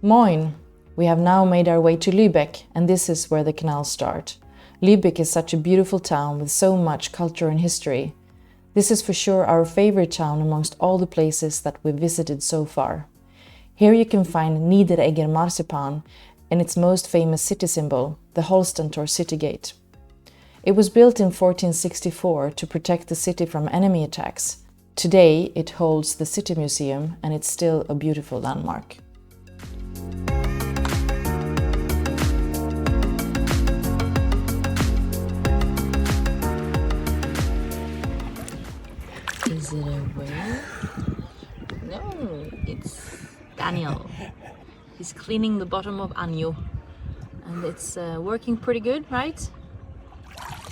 Moin! We have now made our way to Lubeck, and this is where the canals start. Lubeck is such a beautiful town with so much culture and history. This is for sure our favorite town amongst all the places that we've visited so far. Here you can find Niederegger marzipan and its most famous city symbol, the Holstentor city gate. It was built in 1464 to protect the city from enemy attacks. Today it holds the city museum and it's still a beautiful landmark. Is it a whale? No, it's Daniel. He's cleaning the bottom of Anjo. And it's working pretty good, right?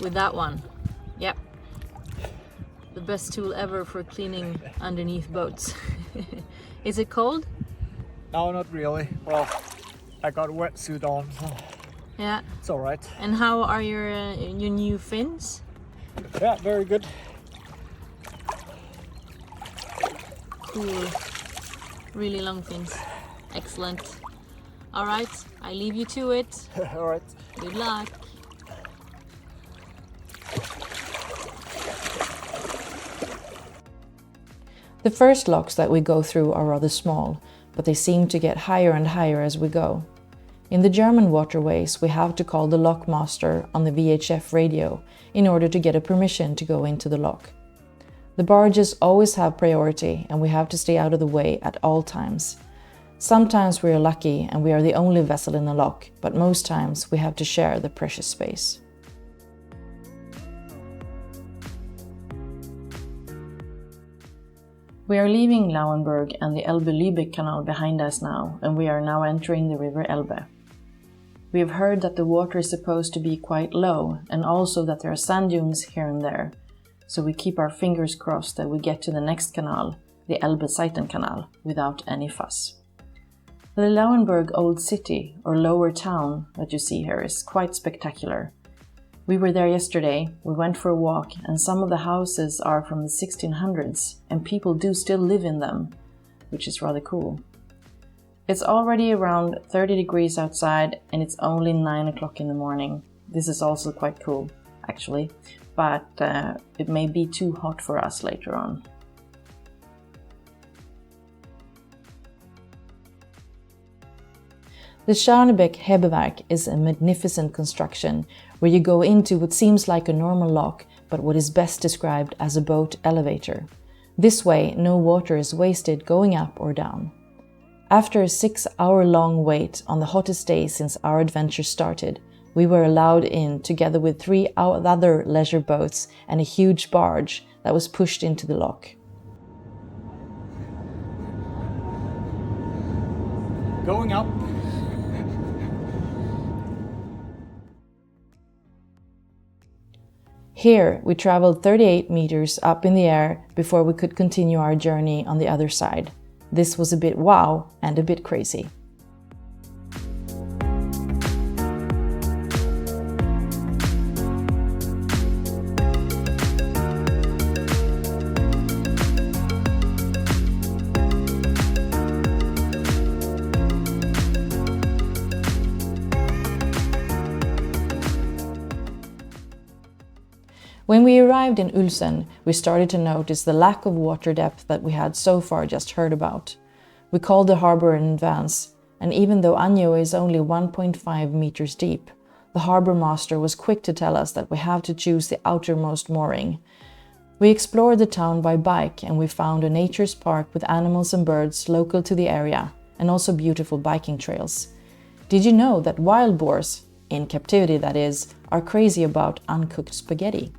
With that one. Yep. The best tool ever for cleaning underneath boats. Is it cold? No, not really. Well, I got a wetsuit on, so yeah, it's all right. And how are your new fins? Yeah, very good. Cool. Really long fins. Excellent. All right, I leave you to it. All right. Good luck. The first locks that we go through are rather small, but they seem to get higher and higher as we go. In the German waterways, we have to call the lockmaster on the VHF radio in order to get a permission to go into the lock. The barges always have priority and we have to stay out of the way at all times. Sometimes we are lucky and we are the only vessel in the lock, but most times we have to share the precious space. We are leaving Lauenburg and the Elbe-Lübeck canal behind us now, and we are now entering the river Elbe. We have heard that the water is supposed to be quite low, and also that there are sand dunes here and there, so we keep our fingers crossed that we get to the next canal, the Elbe-Seitenkanal, without any fuss. The Lauenburg Old City, or Lower Town, that you see here is quite spectacular. We were there yesterday, we went for a walk, and some of the houses are from the 1600s, and people do still live in them, which is rather cool. It's already around 30 degrees outside, and it's only 9 o'clock in the morning. This is also quite cool, actually, but it may be too hot for us later on. The Scharnebeck Hebewerk is a magnificent construction where you go into what seems like a normal lock, but what is best described as a boat elevator. This way, no water is wasted going up or down. After a 6-hour-long wait on the hottest day since our adventure started, we were allowed in together with 3 other leisure boats and a huge barge that was pushed into the lock. Going up. Here, we traveled 38 meters up in the air before we could continue our journey on the other side. This was a bit wow and a bit crazy. When we arrived in Ulsen, we started to notice the lack of water depth that we had so far just heard about. We called the harbor in advance, and even though Anjo is only 1.5 meters deep, the harbor master was quick to tell us that we have to choose the outermost mooring. We explored the town by bike and we found a nature's park with animals and birds local to the area, and also beautiful biking trails. Did you know that wild boars, in captivity that is, are crazy about uncooked spaghetti?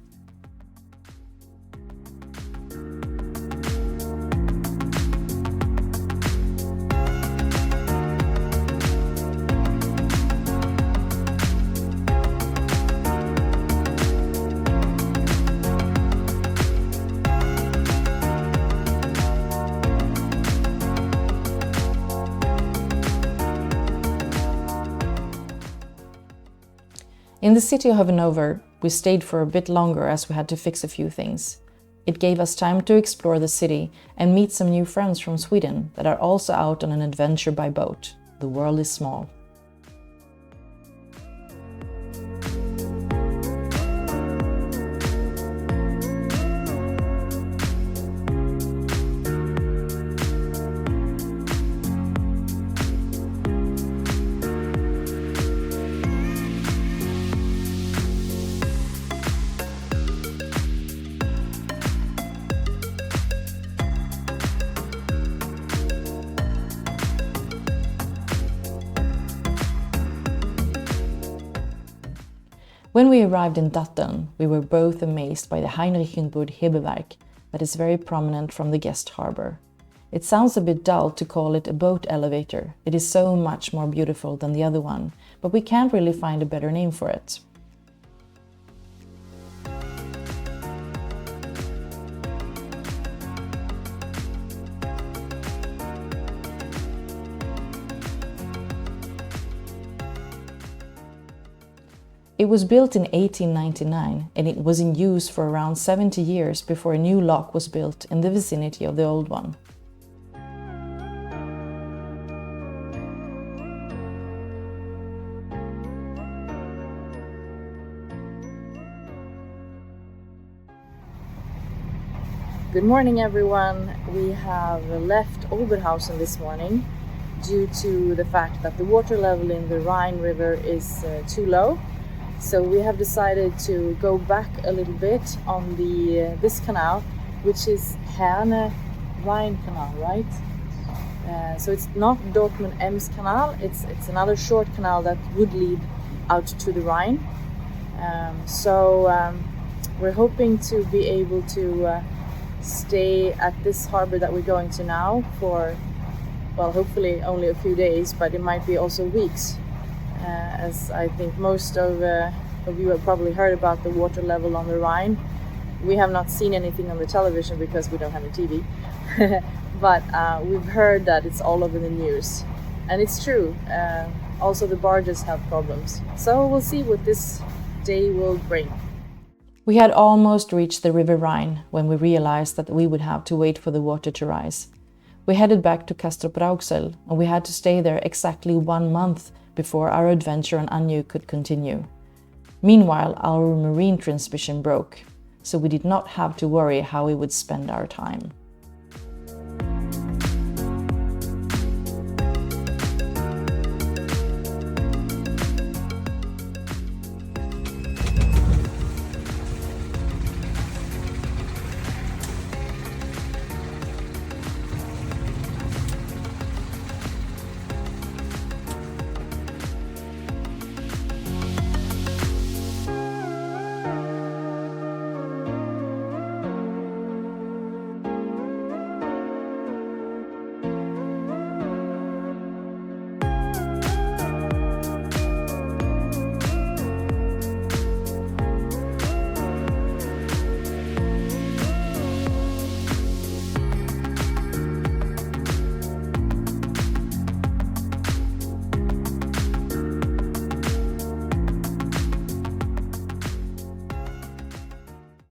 In the city of Hannover, we stayed for a bit longer as we had to fix a few things. It gave us time to explore the city and meet some new friends from Sweden that are also out on an adventure by boat. the world is small. When we arrived in Datteln, we were both amazed by the Heinrichenburg Hebewerk that is very prominent from the guest harbour. It sounds a bit dull to call it a boat elevator. It is so much more beautiful than the other one, but we can't really find a better name for it. It was built in 1899 and it was in use for around 70 years before a new lock was built in the vicinity of the old one. Good morning everyone! We have left Oberhausen this morning due to the fact that the water level in the Rhine river is too low. So we have decided to go back a little bit on this canal, which is Herne Rhine canal, right? So it's not Dortmund-Ems canal, it's another short canal that would lead out to the Rhine. We're hoping to be able to stay at this harbor that we're going to now for, well, hopefully only a few days, but it might be also weeks. As I think most of you have probably heard about the water level on the Rhine. We have not seen anything on the television because we don't have a TV, but we've heard that it's all over the news. And it's true, also the barges have problems. So we'll see what this day will bring. We had almost reached the River Rhine when we realized that we would have to wait for the water to rise. We headed back to Castrop-Rauxel and we had to stay there exactly 1 month before our adventure on Anjou could continue. Meanwhile, our marine transmission broke, so we did not have to worry how we would spend our time.